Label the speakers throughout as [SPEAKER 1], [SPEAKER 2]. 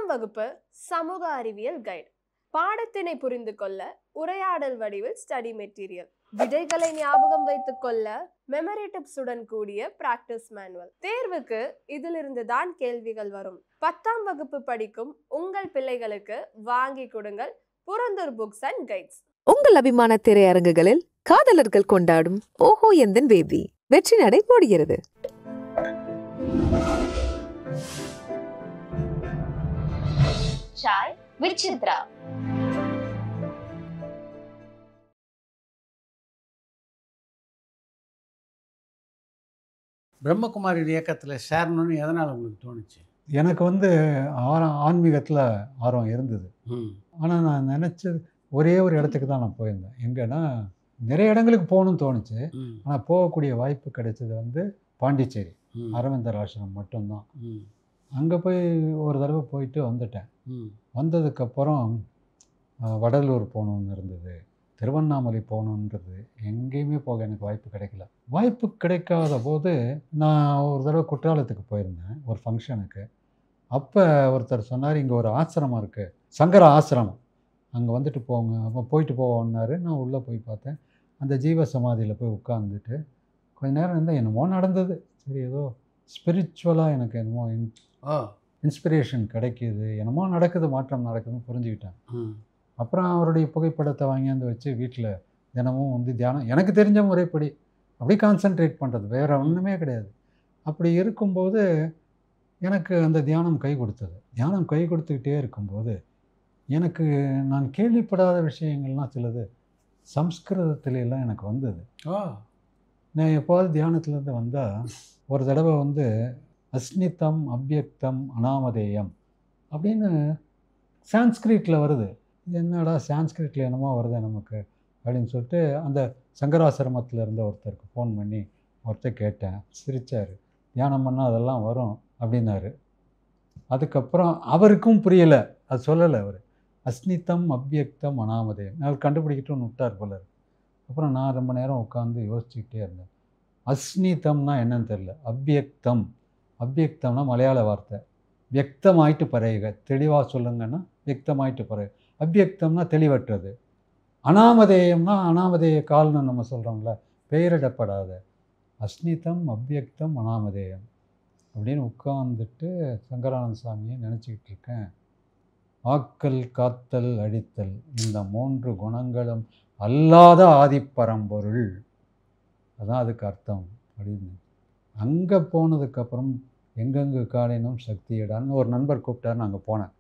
[SPEAKER 1] 10ஆம் வகுப்பு சமூக அறிவியல் கைடு. பாடத்தினை புரிந்து கொள்ள உரையாடல் வடிவில் ஸ்டடி மெட்டீரியல், விடைகளை ஞாபகம் வைத்துக் கொள்ள மெமரி டிப்ஸுடன் கூடிய பிராக்டிஸ் மேனுவல். தேர்வுக்கு இதிலிருந்து தான் கேள்விகள் வரும். 10ஆம் வகுப்பு படிக்கும் உங்கள் பிள்ளைகளுக்கு வாங்கி கொடுங்கள் புரந்தூர் புக்ஸ் அண்ட் கைட்ஸ்.
[SPEAKER 2] உங்கள் அபிமான திரையரங்குகளில் காதலர்கள் கொண்டாடும் ஓஹோ எந்தன் பேபி வெற்றி நடை போடுகிறது.
[SPEAKER 3] சாய் விசித்ரா.
[SPEAKER 4] பிரம்மகுமாரி இயக்கத்தில் சேரணும்னு எதனால் உங்களுக்கு தோணுச்சு?
[SPEAKER 5] எனக்கு ஆன்மீகத்தில் ஆர்வம் இருந்தது. ஆனால் நான் நினச்சது ஒரே ஒரு இடத்துக்கு தான் நான் போயிருந்தேன். எங்கன்னா நிறைய இடங்களுக்கு போகணும்னு தோணுச்சு. ஆனால் போகக்கூடிய வாய்ப்பு கிடைச்சது பாண்டிச்சேரி அரவிந்தர் ஆசிரமம் மட்டும்தான். அங்கே போய் ஒரு தடவை போயிட்டு வந்துட்டேன். வந்ததுக்கப்புறம் வடலூர் போகணுன்னு இருந்தது, திருவண்ணாமலை போகணுன்றது, எங்கேயுமே போக எனக்கு வாய்ப்பு கிடைக்கல. வாய்ப்பு கிடைக்காத போது நான் ஒரு தடவை குற்றாலத்துக்கு போயிருந்தேன் ஒரு ஃபங்க்ஷனுக்கு. அப்போ ஒருத்தர் சொன்னார், இங்கே ஒரு ஆசிரமம் இருக்குது, சங்கர ஆசிரமம், அங்கே வந்துட்டு போங்க, அப்போ போயிட்டு போவோன்னாரு. நான் உள்ளே போய் பார்த்தேன். அந்த ஜீவ சமாதியில் போய் உட்காந்துட்டு கொஞ்ச நேரம் இருந்தால் என்னமோ நடந்தது. சரி, ஏதோ ஸ்பிரிச்சுவலாக எனக்கு என்னமோ இன்ஸ்பிரேஷன் கிடைக்கிது, என்னமோ நடக்குது, மாற்றம் நடக்குதுன்னு புரிஞ்சுக்கிட்டேன். அப்புறம் அவருடைய புகைப்படத்தை வாங்கியாந்து வச்சு வீட்டில் தினமும் தியானம், எனக்கு தெரிஞ்ச முறைப்படி அப்படி கான்சென்ட்ரேட் பண்ணுறது, வேறு ஒன்றுமே கிடையாது. அப்படி இருக்கும்போது எனக்கு அந்த தியானம் கை கொடுத்தது. தியானம் கை கொடுத்துக்கிட்டே இருக்கும்போது எனக்கு நான் கேள்விப்படாத விஷயங்கள்லாம் சிலது சம்ஸ்கிருதத்துலாம் எனக்கு வந்தது. நான் எப்போது தியானத்துலேருந்து வந்தால் ஒரு தடவை அஸ்னிதம் அவ்யக்தம் அனாமதேயம் அப்படின்னு சான்ஸ்கிரிட்டில் வருது. இது என்னடா சான்ஸ்கிரிட்டில் என்னமோ வருது நமக்கு அப்படின்னு சொல்லிட்டு அந்த சங்கராசிரமத்தில் இருந்த ஒருத்தருக்கு ஃபோன் பண்ணி ஒருத்தர் கேட்டேன். சிரித்தார். தியானம் பண்ணால் அதெல்லாம் வரும் அப்படின்னாரு. அதுக்கப்புறம் அவருக்கும் புரியலை, அது சொல்லலை அவர். அஸ்னிதம் அவ்யக்தம் அனாமதேயம் அவர் கண்டுபிடிக்கிட்டோன்னு விட்டார் போல. அப்புறம் நான் ரொம்ப நேரம் உட்காந்து யோசிச்சுக்கிட்டே இருந்தேன். அஸ்னிதம்னா என்னன்னு தெரியல, அவ்யக்தம், அவ்யக்தம்னா மலையாள வார்த்தை, வியக்தமாயிட்டு பறையுக, தெளிவாக சொல்லுங்கன்னா வியக்தமாயிட்டு பறையுக. அவ்யக்தம்னா தெளிவற்றது. அனாமதேயம்னா அனாமதேய கால்னு நம்ம சொல்கிறோம்ல, பெயரிடப்படாத. அஸ்னிதம் அவ்யக்தம் அனாமதேயம் அப்படின்னு உட்காந்துட்டு சங்கரானந்த சாமியை நினச்சிக்கிட்டு இருக்கேன். ஆக்கல் காத்தல் அழித்தல் இந்த 3 குணங்களும் அல்லாத ஆதிப்பரம்பொருள், அதான் அதுக்கு அர்த்தம் அப்படின்னு. அங்கே போனதுக்கப்புறம் எங்கெங்கு காலினும் சக்தியிடான்னு ஒரு நண்பர் கூப்பிட்டாருன்னு அங்கே போனேன்.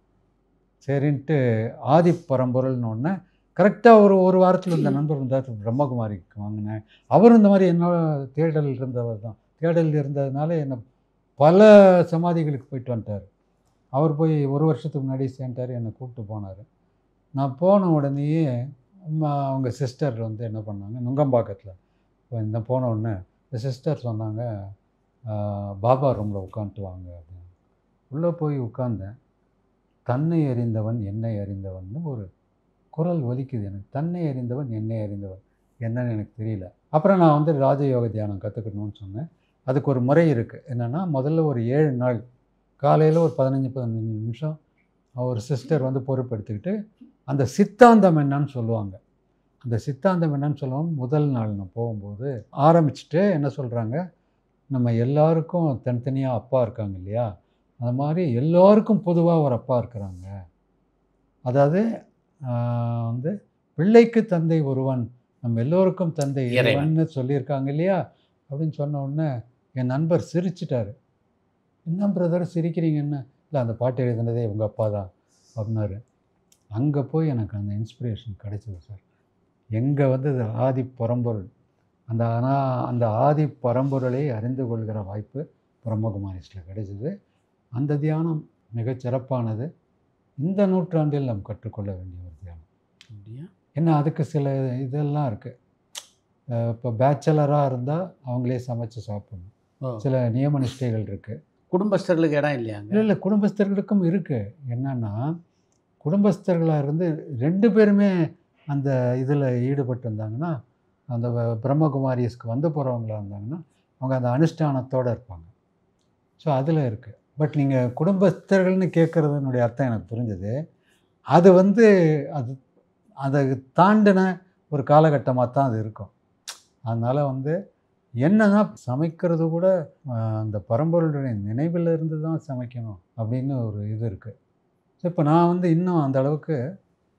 [SPEAKER 5] சரின்ட்டு ஆதிப்பரம்பொருள்னு ஒன்று கரெக்டாக ஒரு வாரத்தில் இந்த நண்பர் இருந்தார். பிரம்மகுமாரிக்கு வாங்கினேன். அவரும் இந்த மாதிரி என்னோட தேடல் இருந்தவர் தான். தேடல் இருந்ததுனால என்னை பல சமாதிகளுக்கு போயிட்டு வந்துட்டார். அவர் போய் 1 வருஷத்துக்கு முன்னாடி சேர்ந்தார், என்னை கூப்பிட்டு போனார். நான் போன உடனேயே அவங்க சிஸ்டர் என்ன பண்ணாங்க, நுங்கம்பாக்கத்தில் இந்த போன உடனே இந்த சிஸ்டர் சொன்னாங்க, பாபா ரூமில் உட்காந்துட்டு வாங்க அப்படின்னு. உள்ளே போய் உட்கார்ந்தேன். தன்னை அறிந்தவன் என்னை அறிந்தவன் ஒரு குரல் ஒலிக்குது எனக்கு. தன்னை அறிந்தவன் என்னை அறிந்தவன் என்னன்னு எனக்கு தெரியல. அப்புறம் நான் ராஜயோக தியானம் கற்றுக்கணும்னு சொன்னேன். அதுக்கு ஒரு முறை இருக்குது. என்னென்னா, முதல்ல ஒரு 7 நாள் காலையில் ஒரு 15 நிமிஷம் ஒரு சிஸ்டர் பொறுப்பெடுத்துக்கிட்டு அந்த சித்தாந்தம் என்னன்னு சொல்லுவாங்க. அந்த சித்தாந்தம் என்னன்னு சொல்லுவோம். முதல் நாள் நான் போகும்போது ஆரம்பிச்சுட்டு என்ன சொல்கிறாங்க, நம்ம எல்லாருக்கும் தனித்தனியாக அப்பா இருக்காங்க இல்லையா, அது மாதிரி எல்லோருக்கும் பொதுவாக ஒரு அப்பா இருக்கிறாங்க. அதாவது பிள்ளைக்கு தந்தை ஒருவன், நம்ம எல்லோருக்கும் தந்தை இறைவன்னு சொல்லியிருக்காங்க இல்லையா அப்படின்னு சொன்ன உடனே என் நண்பர் சிரிச்சிட்டார். என்ன பிரதர் சிரிக்கிறீங்க, என்ன இல்லை அந்த பாட்டு எழுதுனதே உங்கள் அப்பா தான் அப்படின்னாரு. அங்கே போய் எனக்கு அந்த இன்ஸ்பிரேஷன் கிடைச்சது சார். எங்கே ஆதி பரம்பொருள், அந்த ஆதி பரம்பொருளை அறிந்து கொள்கிற வாய்ப்பு பிரம்மகுமாரிஸில் கிடைச்சிது. அந்த தியானம் மிகச்சிறப்பானது. இந்த நூற்றாண்டில் நாம் கற்றுக்கொள்ள வேண்டிய ஒரு தியானம்.
[SPEAKER 4] அப்படியா?
[SPEAKER 5] ஏன்னா அதுக்கு சில இதெல்லாம் இருக்குது. இப்போ பேச்சலராக இருந்தால் அவங்களே சமைச்சு சாப்பிடணும். சில நியம நிஷ்டைகள் இருக்குது.
[SPEAKER 4] குடும்பஸ்தர்களுக்கு இடம் இல்லையாங்க?
[SPEAKER 5] இல்லை, குடும்பஸ்தர்களுக்கும் இருக்குது. என்னென்னா, குடும்பஸ்தர்களாக இருந்து 2 பேருமே அந்த இதில் ஈடுபட்டு இருந்தாங்கன்னா, அந்த பிரம்மகுமாரிஸ்க்கு போகிறவங்களாக இருந்தாங்கன்னா அவங்க அந்த அனுஷ்டானத்தோடு இருப்பாங்க. ஸோ அதில் இருக்குது. பட் நீங்கள் குடும்பஸ்தர்கள்னு கேட்குறதுனுடைய அர்த்தம் எனக்கு புரிஞ்சது. அது அது அதை தாண்டின ஒரு காலகட்டமாக தான் அது இருக்கும். அதனால் என்னன்னா சமைக்கிறது கூட அந்த பரம்பொருளுடைய நினைவில் இருந்து தான் சமைக்கணும் அப்படின்னு ஒரு இது இருக்குது. ஸோ இப்போ நான் இன்னும் அந்த அளவுக்கு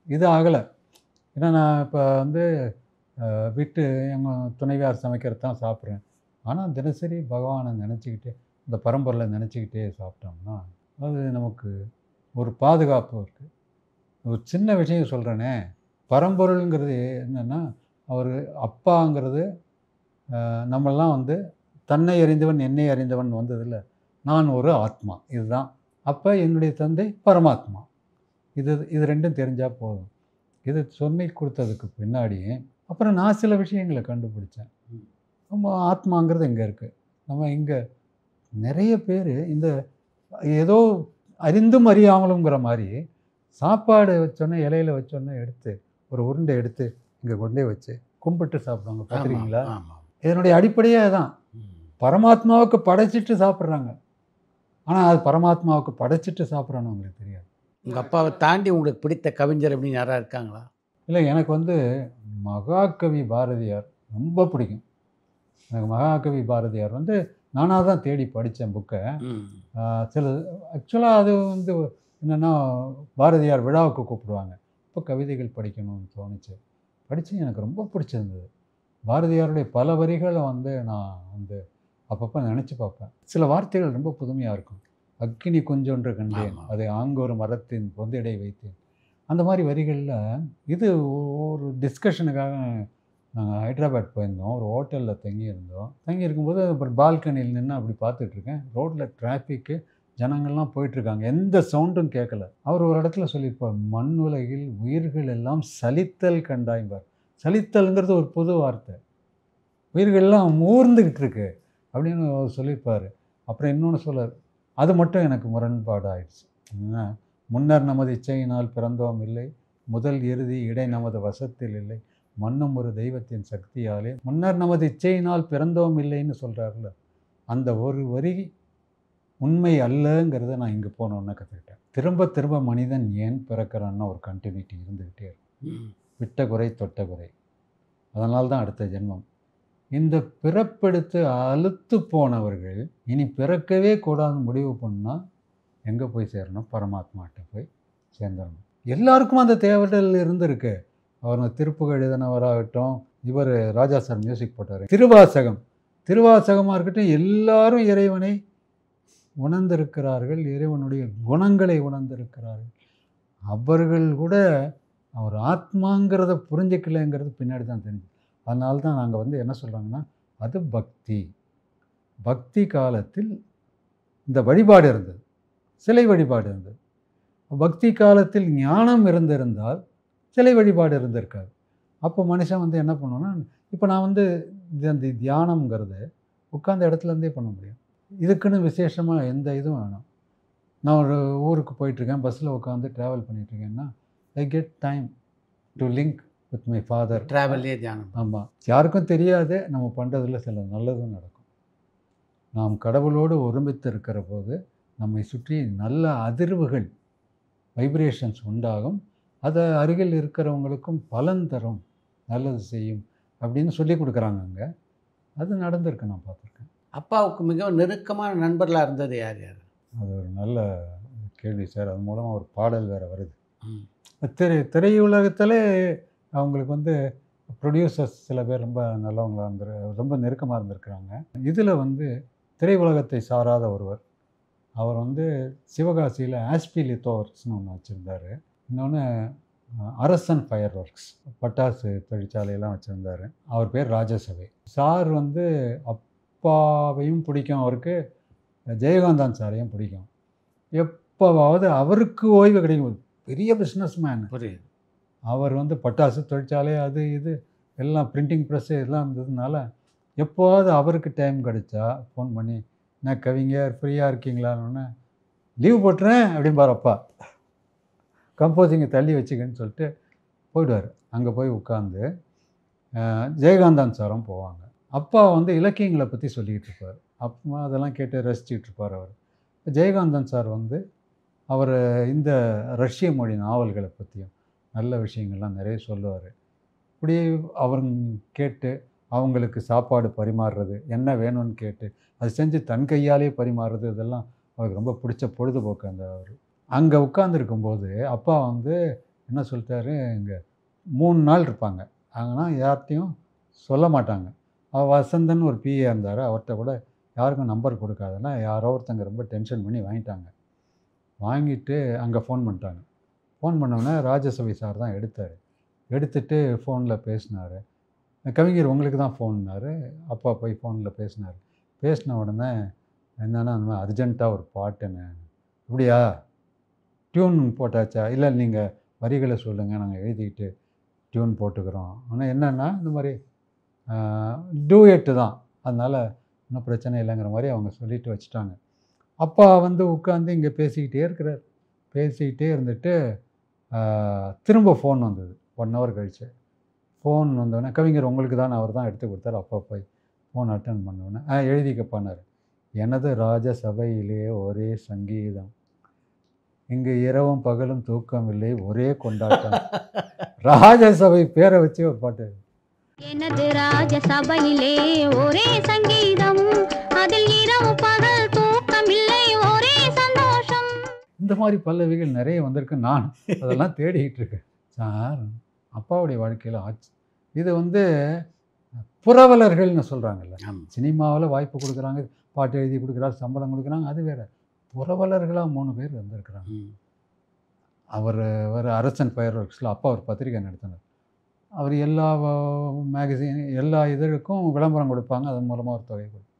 [SPEAKER 5] இது ஆகலை. ஏன்னா நான் இப்போ வீட்டு எங்கள் துணைவியார் சமைக்கிறது தான் சாப்பிட்றேன். ஆனால் தினசரி பகவானை நினச்சிக்கிட்டே இந்த பரம்பொருளை நினச்சிக்கிட்டே சாப்பிட்டோம்னா அது நமக்கு ஒரு பாதுகாப்பு இருக்குது. ஒரு சின்ன விஷயம் சொல்கிறேனே, பரம்பொருளுங்கிறது என்னென்னா அவர் அப்பாங்கிறது நம்மெல்லாம் தன்னை அறிந்தவன் என்னை அறிந்தவன் வந்ததில்லை, நான் ஒரு ஆத்மா, இதுதான். அப்போ என்னுடைய தந்தை பரமாத்மா. இது ரெண்டும் தெரிஞ்சால் போதும். இது சொல்லி கொடுத்ததுக்கு பின்னாடி அப்புறம் நான் சில விஷயங்களை கண்டுபிடிச்சேன். நம்ம ஆத்மாங்கிறது எங்கே இருக்குது? நம்ம இங்கே நிறைய பேர் ஏதோ அறிந்தும் அறியாமலுங்கிற மாதிரி சாப்பாடு வச்சோன்னே இலையில் வச்சோன்னே எடுத்து ஒரு உருண்டை எடுத்து இங்கே கொண்டே வச்சு கும்பிட்டு சாப்பிடுவாங்க. பார்த்துருக்கீங்களா? இதனுடைய அடிப்படையே தான் பரமாத்மாவுக்கு படைச்சிட்டு சாப்பிட்றாங்க. ஆனால் அது பரமாத்மாவுக்கு படைச்சிட்டு சாப்பிட்றான்னு உங்களுக்கு தெரியாது.
[SPEAKER 4] உங்கள் அப்பாவை தாண்டி உங்களுக்கு பிடித்த கவிஞர் அப்படின்னு யாராவது இருக்காங்களா?
[SPEAKER 5] இல்லை, எனக்கு மகாகவி பாரதியார் ரொம்ப பிடிக்கும். எனக்கு மகாகவி பாரதியார் நானாக தான் தேடி படித்தேன் புக்கை. சில ஆக்சுவலாக அது என்னென்னா பாரதியார் விழாவுக்கு கூப்பிடுவாங்க. இப்போ கவிதைகள் படிக்கணும்னு தோணுச்சு. படித்து எனக்கு ரொம்ப பிடிச்சிருந்தது. பாரதியாருடைய பல வரிகளை நான் அப்பப்போ நினச்சி பார்ப்பேன். சில வார்த்தைகள் ரொம்ப புதுமையாக இருக்கும். அக்கினி கொஞ்சொன்று கண்டேன், அதை ஆங்கொரு மரத்தின் பொந்திடை வைத்தேன். அந்த மாதிரி வரிகளில் இது ஒரு டிஸ்கஷனுக்காக நாங்கள் ஹைதராபாத் போயிருந்தோம். ஒரு ஹோட்டலில் தங்கி இருக்கும்போது அப்புறம் பால்கனியில் நின்று அப்படி பார்த்துட்ருக்கேன். ரோட்டில் டிராஃபிக்கு, ஜனங்கள்லாம் போயிட்டுருக்காங்க, எந்த சவுண்டும் கேட்கல. அவர் ஒரு இடத்துல சொல்லியிருப்பார், மண் உலகில் உயிர்கள் எல்லாம் சலித்தல் கண்டாய்பார். சலித்தல்ங்கிறது ஒரு புது வார்த்தை. உயிர்கள்லாம் ஊர்ந்துக்கிட்டு இருக்கு அப்படின்னு அவர் சொல்லியிருப்பார். அப்புறம் இன்னொன்று சொல்லார், அது மட்டும் எனக்கு முரண்பாடு ஆயிடுச்சு. முன்னர் நமது இச்சையினால் பிறந்தோம் இல்லை, முதல் இறுதி இடை நமது வசத்தில் இல்லை, மண்ணும் ஒரு தெய்வத்தின் சக்தியாலே முன்னர் நமது இச்சையினால் பிறந்தோம் இல்லைன்னு சொல்கிறார்ல, அந்த ஒரு வரி உண்மை அல்லங்கிறத நான் இங்கே போனோன்னு கற்றுக்கிட்டேன். திரும்ப திரும்ப மனிதன் ஏன் பிறக்கிறான்னு ஒரு கண்டினியூட்டி இருந்துக்கிட்டே இருக்கும். விட்ட குறை தொட்ட குறை, அதனால்தான் தான் அடுத்த ஜென்மம். இந்த பிறப்பெடுத்து அழுத்து போனவர்கள் இனி பிறக்கவே கூடாதுன்னு முடிவு பண்ணால் எங்கே போய் சேரணும்? பரமாத்மாட்ட போய் சேர்ந்துடணும். எல்லாருக்கும் அந்த தேவைகள் இருந்திருக்கு. அவர் திருப்புகழ் எழுதினவராகட்டும், இவர் ராஜா சார் மியூசிக் போட்டார், திருவாசகமாக இருக்கட்டும், எல்லாரும் இறைவனை உணர்ந்திருக்கிறார்கள், இறைவனுடைய குணங்களை உணர்ந்திருக்கிறார்கள். அவர்கள் கூட அவர் ஆத்மாங்கிறத புரிஞ்சிக்கலைங்கிறது பின்னாடி தான் தெரிஞ்சு. அதனால தான் நாங்கள் என்ன சொல்கிறாங்கன்னா, அது பக்தி காலத்தில் இந்த வழிபாடு இருந்தது, சிலை வழிபாடு இருந்தது. பக்தி காலத்தில் ஞானம் இருந்திருந்தால் சிலை வழிபாடு இருந்திருக்காது. அப்போ மனுஷன் என்ன பண்ணுவோன்னா, இப்போ நான் இந்த தியானம்ங்கிறது உட்கார்ந்த இடத்துலேருந்தே பண்ண முடியும். இதுக்குன்னு விசேஷமாக எந்த இதுவும் வேணும். நான் ஒரு ஊருக்கு போயிட்டுருக்கேன், பஸ்ஸில் உட்காந்து ட்ராவல் பண்ணிகிட்ருக்கேன்னா I get time to link with my father.
[SPEAKER 4] ட்ராவல்லே தியானம்.
[SPEAKER 5] ஆமாம், யாருக்கும் தெரியாது, நம்ம பண்ணுறதுல சில நல்லதும் நடக்கும். நாம் கடவுளோடு ஒருமித்து இருக்கிற போது நம்மை சுற்றி நல்ல அதிர்வுகள், வைப்ரேஷன்ஸ் உண்டாகும். அதை அருகில் இருக்கிறவங்களுக்கும் பலன் தரும், நல்லது செய்யும் அப்படின்னு சொல்லி கொடுக்குறாங்க. அங்கே அது நடந்திருக்கு, நான் பார்த்துருக்கேன்.
[SPEAKER 4] அப்பாவுக்கு மிகவும் நெருக்கமான நண்பர்களாக இருந்தது யார்?
[SPEAKER 5] அது ஒரு நல்ல கேள்வி சார். அது மூலமாக ஒரு பாடல் வேறு வருது. திரையுலகத்தில் அவங்களுக்கு ப்ரொடியூசர்ஸ் சில பேர் ரொம்ப நல்லவங்களாக ரொம்ப நெருக்கமாக இருந்திருக்கிறாங்க. இதில் திரையுலகத்தை சாராத ஒருவர், அவர் சிவகாசியில் ஆஸ்பி லித்தோ ஒர்க்ஸ்னு ஒன்று வச்சுருந்தார். இன்னொன்று அரசன் ஃபயர் ஒர்க்ஸ், பட்டாசு தொழிற்சாலையெல்லாம் வச்சுருந்தார். அவர் பேர் ராஜசபை. சார் அப்பாவையும் பிடிக்கும், அவருக்கு ஜெயகாந்தன் சாரையும் பிடிக்கும். எப்போவாவது அவருக்கு ஓய்வு கிடைக்கும். பெரிய பிஸ்னஸ் மேன்.
[SPEAKER 4] புரியுது.
[SPEAKER 5] அவர் பட்டாசு தொழிற்சாலை, அது இது எல்லாம் பிரிண்டிங் ப்ரெஸ்ஸு எல்லாம் இருந்ததுனால எப்போவாவது அவருக்கு டைம் கிடைச்சா ஃபோன் பண்ணி, நான் கவிஞர் ஃப்ரீயாக இருக்கீங்களான்னு, லீவ் போட்டுறேன் அப்படின்பார் அப்பா, கம்போசிங்கை தள்ளி வச்சுக்கன்னு சொல்லிட்டு போயிடுவார். அங்கே போய் உட்காந்து ஜெயகாந்தன் சாரும் போவாங்க. அப்பா இலக்கியங்களை பற்றி சொல்லிக்கிட்டு இருப்பார். அப்பா அதெல்லாம் கேட்டு ரசிச்சுக்கிட்டு இருப்பார். அவர் ஜெயகாந்தன் சார் வந்து அவர் இந்த ரஷ்ய மொழி நாவல்களை பற்றியும் நல்ல விஷயங்கள்லாம் நிறைய சொல்லுவார். இப்படி அவங்க கேட்டு அவங்களுக்கு சாப்பாடு பரிமாறுறது, என்ன வேணும்னு கேட்டு அது செஞ்சு தன் கையாலே பரிமாறுறது, இதெல்லாம் அவருக்கு ரொம்ப பிடிச்ச பொழுதுபோக்கு. அந்த அவர் அங்கே உட்காந்துருக்கும்போது அப்பா வந்து என்ன சொல்லிட்டாரு, இங்கே 3 நாள் இருப்பாங்க. ஆனால் யார்கிட்டையும் சொல்ல மாட்டாங்க. வசந்தன் ஒரு பிஏ இருந்தார், அவர்கிட்ட கூட யாருக்கும் நம்பர் கொடுக்காதுன்னா யாரோ ஒருத்தங்க ரொம்ப டென்ஷன் பண்ணி வாங்கிட்டாங்க. வாங்கிட்டு அங்கே ஃபோன் பண்ணிட்டாங்க. ஃபோன் பண்ணோன்னே ராஜசபை சார் தான் எடுத்தார். எடுத்துகிட்டு ஃபோனில் பேசினார். கவிஞர் உங்களுக்கு தான் ஃபோன்னாரு. அப்பா போய் ஃபோனில் பேசினார். பேசின உடனே என்னென்னா, அந்த மாதிரி அர்ஜென்ட்டாக ஒரு பாட்டுன்னு. அப்படியா, டியூன் போட்டாச்சா? இல்லை நீங்கள் வரிகளை சொல்லுங்கள், நாங்கள் எழுதிக்கிட்டு டியூன் போட்டுக்கிறோம். ஆனால் என்னென்னா இந்த மாதிரி டூயட்டு தான், அதனால் ஒன்றும் பிரச்சனை இல்லைங்கிற மாதிரி அவங்க சொல்லிட்டு வச்சுட்டாங்க. அப்பா வந்து உட்காந்து இங்கே பேசிக்கிட்டே இருக்கிறார். பேசிக்கிட்டே இருந்துட்டு திரும்ப ஃபோன் வந்தது 1 ஹவர் கழிச்சு. ஃபோன் வந்தோடனே கவிஞர் உங்களுக்கு தான், அவர் தான் எடுத்து கொடுத்தாரு. அப்பா போய் ஃபோன் அட்டன் பண்ணோடனே எழுதிக்கப்பனார். எனது ராஜசபையிலே ஒரே சங்கீதம், இங்கு இரவும் பகலும் தூக்கம் இல்லை, ஒரே கொண்டாட்டம். ராஜசபை பேரை வச்சு ஒரு பாட்டு.
[SPEAKER 3] எனது ராஜசபையிலே ஒரே சங்கீதம், அதில் இரவு பகல் தூக்கம் இல்லை, ஒரே சந்தோஷம்.
[SPEAKER 5] இந்த மாதிரி பல்லவிகள் நிறைய வந்திருக்கு. நான் அதெல்லாம் தேடிக்கிட்டு இருக்கேன். சார் அப்பாவுடைய வாழ்க்கையில் ஆச்சு. இது வந்து புரவலர்கள்னு சொல்கிறாங்கல்ல, சினிமாவில் வாய்ப்பு கொடுக்குறாங்க, பாட்டு எழுதி கொடுக்குறாரு, சம்பளம் கொடுக்குறாங்க, அது வேறு. புரவலர்களாக 3 பேர் வந்திருக்கிறாங்க. அவர் அரசன் ஃபயர் ஒர்க்ஸில் அப்பா ஒரு பத்திரிகை நடத்தினார். அவர் எல்லா மேகசின் எல்லா இதழுக்கும் விளம்பரம் கொடுப்பாங்க, அதன் மூலமாக ஒரு தொகை கொடுப்பாங்க.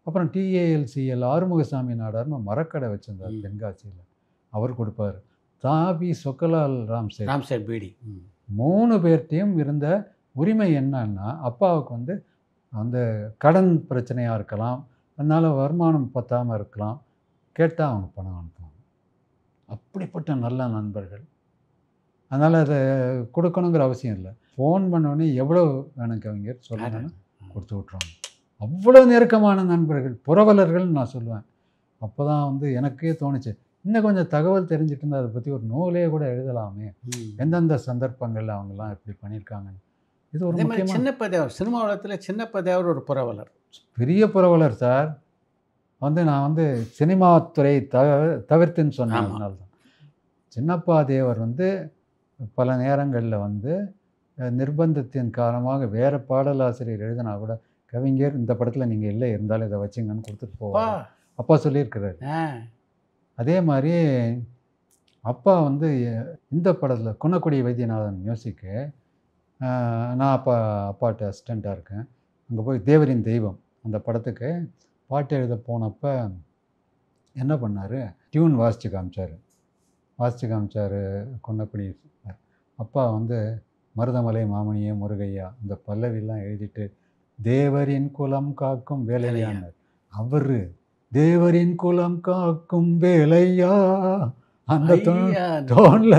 [SPEAKER 5] அப்புறம் டிஏஎல்சிஎல் ஆறுமுகசாமி நாடார்னு மரக்கடை வச்சுருந்தார் தென்காசியில், அவர் கொடுப்பார். தாபி சொக்கலால் ராம்சேட் பீடி 3 பேர்ட்டையும் இருந்த உரிமை என்னன்னா, அப்பாவுக்கு வந்து அந்த கடன் பிரச்சனையாக இருக்கலாம், அதனால் வருமானம் பத்தாமல் இருக்கலாம், கேட்டால் அவங்க பணம் அனுப்புவாங்க. அப்படிப்பட்ட நல்ல நண்பர்கள். அதனால் அதை கொடுக்கணுங்கிற அவசியம் இல்லை. ஃபோன் பண்ணோடனே எவ்வளோ வேணும் கவிஞர் சொல்லணும்னு கொடுத்து விட்ருவாங்க. அவ்வளோ நெருக்கமான நண்பர்கள், புரவலர்கள்னு நான் சொல்லுவேன். அப்போ தான் வந்து எனக்கே தோணுச்சு, இன்னும் கொஞ்சம் தகவல் தெரிஞ்சுட்டு இருந்தால் அதை பற்றி ஒரு நூலே கூட எழுதலாமே, எந்தெந்த சந்தர்ப்பங்களில் அவங்கெல்லாம் எப்படி பண்ணியிருக்காங்கன்னு. இது ஒரு முக்கியமான.
[SPEAKER 4] சின்னப்பதேவர் சினிமா உலகத்தில் சின்னப்பதேவர் ஒரு புரவலர், பெரிய
[SPEAKER 5] புரவலர் சார். வந்து நான் வந்து சினிமா துறை தவிர்த்துன்னு சொன்னதுனால தான். சின்னப்பா தேவர் வந்து பல நேரங்களில் வந்து நிர்பந்தத்தின் காரணமாக வேறு பாடலாசிரியர் எழுதினா கூட, கவிஞர் இந்த படத்தில் நீங்கள் இல்லை இருந்தாலும் இதை வச்சுங்கன்னு கொடுத்துட்டு போவார். அப்பா சொல்லியிருக்கிறாரு. அதே மாதிரி அப்பா வந்து இந்த படத்தில் குன்னக்குடி வைத்தியநாதன் மியூசிக்கு, நான் அப்பாட்ட அசிஸ்டண்ட்டாக இருக்கேன். அங்கே போய் தேவரின் தெய்வம் அந்த படத்துக்கு பாட்டு எழுத போனப்போ என்ன பண்ணார், டியூன் வாசித்து காமிச்சார் குன்னக்குடி. அப்பா வந்து மருதமலை மாமணியே முருகையா இந்த பல்லவிலாம் எழுதிட்டு தேவரின் குலம் காக்கும் வேலையானார். அவர் தேவரின் குலம் காக்கும் வேலையா அந்த டோனில்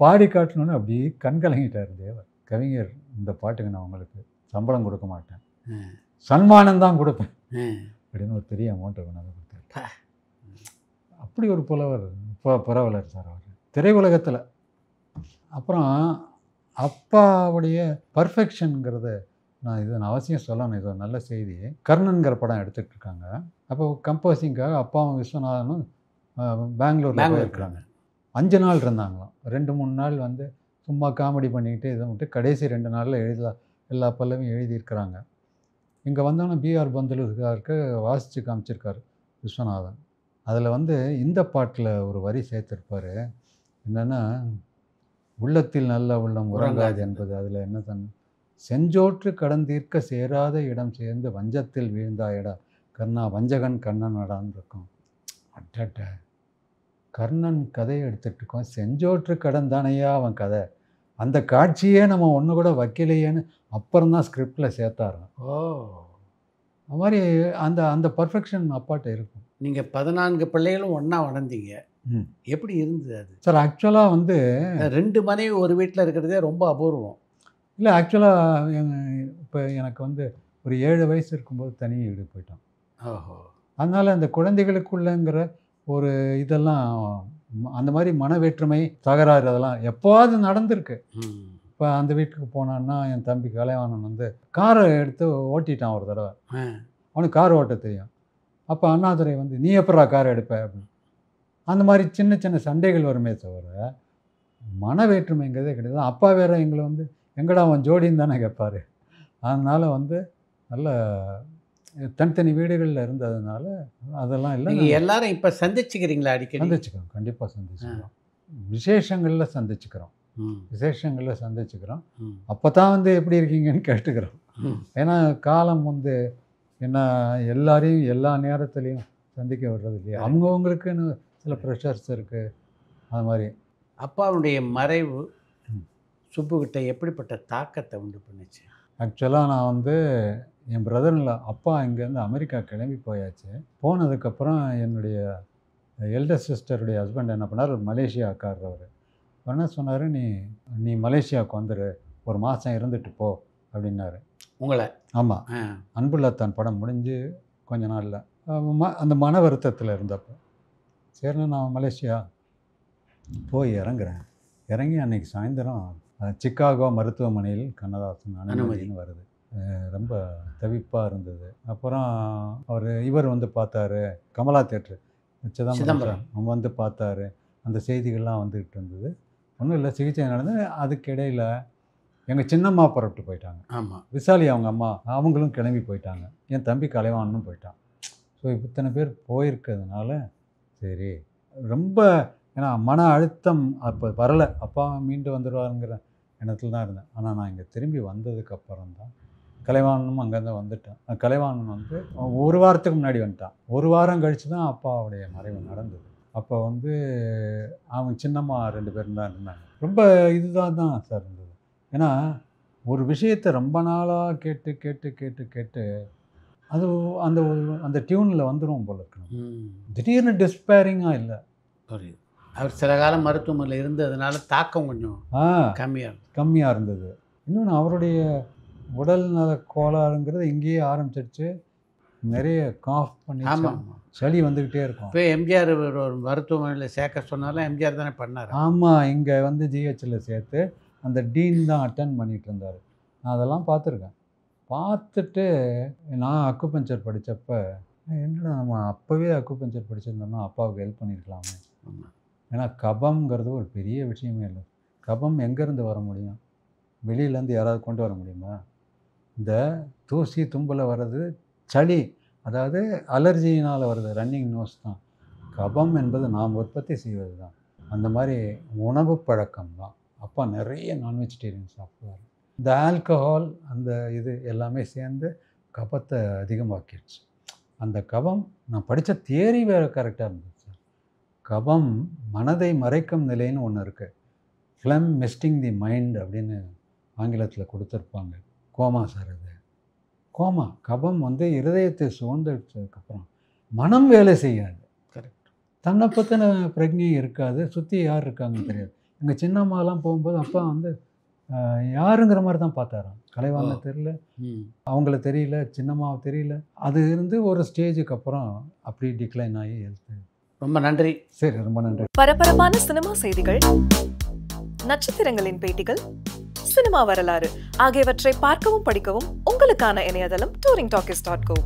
[SPEAKER 5] பாடி காட்டணுன்னு அப்படியே கண்கலங்கிட்டார் தேவர். கவிஞர், இந்த பாட்டுக்கு நான் உங்களுக்கு சம்பளம் கொடுக்க மாட்டேன், சன்மானம் தான் கொடுப்பேன் அப்படின்னு ஒரு பெரிய அமௌண்ட்டை கொண்டாந்து கொடுத்தாரு. அப்படி ஒரு புரவலர் சார் அவர் திரையுலகத்தில். அப்புறம் அப்பாவுடைய பர்ஃபெக்ஷனுங்கிறத நான் அவசியம் சொல்லணும். இது ஒரு நல்ல செய்தி. கர்ணன்கிற படம் எடுத்துகிட்டு இருக்காங்க. அப்போ கம்போசிங்காக அப்பாவும் விஸ்வநாதனும் பெங்களூரில் போயிருக்கிறாங்க. 5 நாள் இருந்தாங்களாம். 2-3 நாள் வந்து சும்மா காமெடி பண்ணிக்கிட்டு இதை விட்டு கடைசி 2 நாளில் எல்லா பல்லவையும் எழுதியிருக்கிறாங்க. இங்கே வந்தோன்னே பிஆர் பந்துலுக்காருக்கு வாசித்து காமிச்சிருக்காரு விஸ்வநாதன். அதில் வந்து இந்த பாட்டில் ஒரு வரி சேர்த்துருப்பார். என்னென்னா, உள்ளத்தில் நல்ல உள்ளம் உறங்காது என்பது. அதில் என்ன செஞ்சோற்று கடந்தீர்க்க சேராத இடம் சேர்ந்து வஞ்சத்தில் வீழ்ந்தாயடா கர்ணா, வஞ்சகன் கண்ணன் அடான்னு இருக்கும். அட்டட்ட, கர்ணன் கதையை எடுத்துகிட்டு இருக்கோம், செஞ்சோற்று கடன் தானையா அவன் கதை, அந்த காட்சியே நம்ம ஒன்று கூட வைக்கலையேன்னு அப்புறம்தான் ஸ்கிரிப்டில் சேர்த்தாரோம். அது மாதிரி அந்த பர்ஃபெக்ஷன் அப்பாட்ட இருக்கும்.
[SPEAKER 4] நீங்கள் 14 பிள்ளைகளும் ஒன்றா வளர்ந்தீங்க, எப்படி இருந்தது அது
[SPEAKER 5] சார்? ஆக்சுவலாக வந்து
[SPEAKER 4] 2 மனைவி ஒரு வீட்டில் இருக்கிறதே ரொம்ப அபூர்வம்.
[SPEAKER 5] இல்லை, ஆக்சுவலாக இப்போ எனக்கு வந்து ஒரு 7 வயசு இருக்கும்போது தனி வீடு போயிட்டோம். அதனால் அந்த குழந்தைகளுக்குள்ளங்கிற ஒரு இதெல்லாம் அந்த மாதிரி மன வேற்றுமை தகராறு அதெல்லாம் எப்போவாது நடந்திருக்கு. இப்போ அந்த வீட்டுக்கு போனான்னா என் தம்பி கலைவாணன் வந்து காரை எடுத்து ஓட்டிட்டான் ஒரு தடவை. அவனுக்கு கார் ஓட்ட தெரியும். அப்போ அண்ணாதுரை வந்து நீ எப்படா கார் எடுப்ப அப்படின்னு. அந்த மாதிரி சின்ன சின்ன சண்டைகள் வருமே தவிர மன வேற்றுமைங்கிறதே கிடையாது. அப்பா வேற எங்களை வந்து எங்கடா அவன் ஜோடின்னு தானே கேட்பாரு. அதனால் வந்து நல்ல தனித்தனி வீடுகளில் இருந்ததுனால அதெல்லாம் இல்லை.
[SPEAKER 4] நீங்கள் எல்லாரும் இப்போ சந்திச்சுக்கிறீங்களா? அடிக்கடி
[SPEAKER 5] சந்திச்சுக்கிறோம், கண்டிப்பாக சந்திச்சுக்கிறோம். விசேஷங்களில் சந்திச்சுக்கிறோம். அப்போ தான் வந்து எப்படி இருக்கீங்கன்னு கேட்டுக்கிறோம். ஏன்னா காலம் வந்து என்ன எல்லாரையும் எல்லா நேரத்துலையும் சந்திக்க விடுறது இல்லையா. அவங்கவுங்களுக்குன்னு சில ப்ரெஷர்ஸ் இருக்குது. அது மாதிரி
[SPEAKER 4] அப்பாவுடைய மறைவு சுப்புக்கிட்ட எப்படிப்பட்ட தாக்கத்தை உண்டு பண்ணுச்சு?
[SPEAKER 5] ஆக்சுவலாக நான் வந்து என் பிரதரில் அப்பா இங்கேருந்து அமெரிக்கா கிளம்பி போயாச்சு. போனதுக்கப்புறம் என்னுடைய எல்டர் சிஸ்டருடைய ஹஸ்பண்ட் என்ன பண்ணார், ஒரு மலேசியாக்காரர். என்ன சொன்னார், நீ மலேசியாவுக்கு வந்துடு, ஒரு மாதம் இருந்துட்டு போ அப்படின்னாரு.
[SPEAKER 4] உங்களை?
[SPEAKER 5] ஆமாம். அன்புள்ளத்தான் படம் முடிஞ்சு கொஞ்ச நாளில் அந்த மன வருத்தத்தில் இருந்தப்போ சரிண்ணா நான் மலேசியா போய் இறங்குறேன். இறங்கி அன்றைக்கி சாயந்தரம் சிக்காகோ மருத்துவமனையில் கண்ணதாசன் அனுமதின்னு வருது. ரொம்ப தவிப்பாக இருந்தது. அப்புறம் இவர் வந்து பார்த்தாரு, கமலா தேட்டர் சிதம்பரம் வந்து பார்த்தாரு. அந்த செய்திகள்லாம் வந்துக்கிட்டு இருந்தது. ஒன்றும் இல்லை, சிகிச்சை நடந்து. அதுக்கிடையில் எங்கள் சின்னம்மா புறப்பட்டு போயிட்டாங்க.
[SPEAKER 4] ஆமாம்.
[SPEAKER 5] விசாலி அவங்க அம்மா அவங்களும் கிளம்பி போயிட்டாங்க. என் தம்பி கலைவானும் போயிட்டான். ஸோ இத்தனை பேர் போயிருக்கிறதுனால சரி ரொம்ப ஏன்னா மன அழுத்தம் அப்போ வரலை. அப்பா மீண்டு வந்துடுவாருங்கிற எண்ணத்தில் தான் இருந்தேன். ஆனால் நான் இங்கே திரும்பி வந்ததுக்கப்புறம் தான் கலைவாணனும் அங்கேருந்து வந்துட்டான். கலைவாணன் வந்து ஒரு வாரத்துக்கு முன்னாடி வந்துட்டான். ஒரு வாரம் கழித்து தான் அப்பாவுடைய மறைவு நடந்தது. அப்போ வந்து அவங்க சின்னம்மா 2 பேரும் தான் இருந்தாங்க. ரொம்ப இதுதான் சார் இருந்தது. ஏன்னா ஒரு விஷயத்தை ரொம்ப நாளாக கேட்டு கேட்டு கேட்டு கேட்டு அது அந்த டியூனில் வந்துடும் போல இருக்கணும். திடீர்னு டிஸ்பேரிங்காக இல்லை.
[SPEAKER 4] அவர் சில காலம் மருத்துவமனையில் இருந்ததுனால தாக்கம் கொஞ்சம்
[SPEAKER 5] கம்மியாக இருந்தது. இன்னொன்று அவருடைய உடல் நல கோளாறுங்கிறது இங்கேயே ஆரம்பிச்சிடுச்சு. நிறைய காஃப் பண்ணி சளி வந்துக்கிட்டே இருக்கும்.
[SPEAKER 4] இப்போ எம்ஜிஆர் ஒரு மருத்துவமனையில் சேர்க்க சொன்னாலும் எம்ஜிஆர் தானே பண்ணார்.
[SPEAKER 5] ஆமாம், இங்கே வந்து ஜிஹெச்சில் சேர்த்து அந்த டீன் தான் அட்டன் பண்ணிகிட்டு இருந்தார். நான் அதெல்லாம் பார்த்துருக்கேன். பார்த்துட்டு நான் அக்குபஞ்சர் படித்தப்போ என்னடா நம்ம அப்போவே அக்குபஞ்சர் படிச்சிருந்தோம்னா அப்பாவுக்கு ஹெல்ப் பண்ணியிருக்கலாமே. ஏன்னா கபம்ங்கிறது ஒரு பெரிய விஷயமே இல்லை. கபம் எங்கேருந்து வர முடியும்? வெளியிலேருந்து யாராவது கொண்டு வர முடியுமா? இந்த தூசி தும்பலை வர்றது சளி, அதாவது அலர்ஜினால் வருது, ரன்னிங் நோஸ் தான். கபம் என்பது நாம் உற்பத்தி செய்வது தான். அந்த மாதிரி உணவு பழக்கம் தான். அப்பா நிறைய நான்வெஜிடேரியன் சாப்பிடுவார். இந்த ஆல்கஹால் அந்த இது எல்லாமே சேர்ந்து கபத்தை அதிகமாக்கிடுச்சு. அந்த கபம் நான் படித்த தியரி வேறு கரெக்டாக இருந்துச்சு. கபம் மனதை மறைக்கும் நிலைன்னு ஒன்று இருக்குது. ஃப்ளம் மிஸ்டிங் தி மைண்ட் அப்படின்னு ஆங்கிலத்தில் கொடுத்துருப்பாங்க. கோமா சார் அது கோமா. கபம் வந்து இருதயத்தை சூழ்ந்தெடுத்ததுக்கப்புறம் மனம் வேலை செய்யாது.
[SPEAKER 4] கரெக்ட்.
[SPEAKER 5] தன்னை பற்றின பிரஜை இருக்காது. சுற்றி யார் இருக்காங்கன்னு தெரியாது. எங்கள் சின்னம்மாலாம் போகும்போது அப்பா வந்து யாருங்கிற மாதிரி தான் பார்த்தாராம். கலைவாண தெரியல, அவங்கள தெரியல, சின்னம்மாவை தெரியல. அது இருந்து ஒரு ஸ்டேஜுக்கு அப்புறம் அப்படி டிக்ளைன் ஆகி ஹெல்த்து.
[SPEAKER 4] ரொம்ப நன்றி.
[SPEAKER 5] சரி, ரொம்ப நன்றி.
[SPEAKER 2] பரபரப்பான சினிமா செய்திகள், நட்சத்திரங்களின் பேட்டிகள், சினிமா வரலாறு ஆகியவற்றை பார்க்கவும் படிக்கவும் உங்களுக்கான இணையதளம் touringtalkies.co.